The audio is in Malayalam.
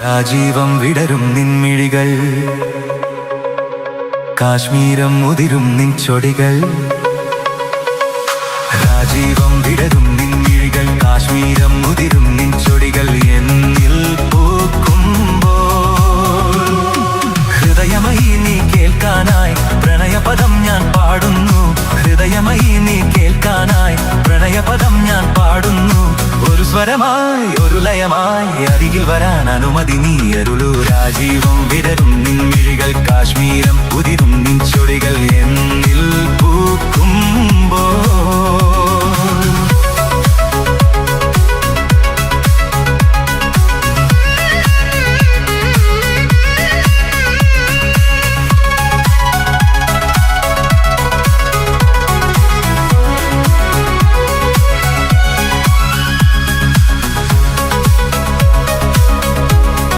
രാജീവം വിടരും നിൻമിഴികൾ, കാശ്മീരം മുതിരും നിൻ ചൊടികൾ. രാജീവം വിടരും നിൻമിഴികൾ, കാശ്മീരം മുതിരും നിൻ ചൊടികൾ എന്നിൽ പൂക്കുമ്പോൾ ഹൃദയമയി നീ കേൾക്കാനായി പ്രണയപദം ഞാൻ പാടുന്നു. ഹൃദയമയി നീ കേൾക്കാനായി പ്രണയപദം ഞാൻ പാടുന്നു. ഒരു സ്വരമായി ഒരു ലയമായി അരികിൽ വരാൻ അനുമതി നീ അരുളൂ. രാജീവം വിടരും നിൻമിഴികൾ, കാശ്മീരം ഉതിരും നിൻ ചൊടികൾ എന്നിൽ പൂക്കുമ്പോൾ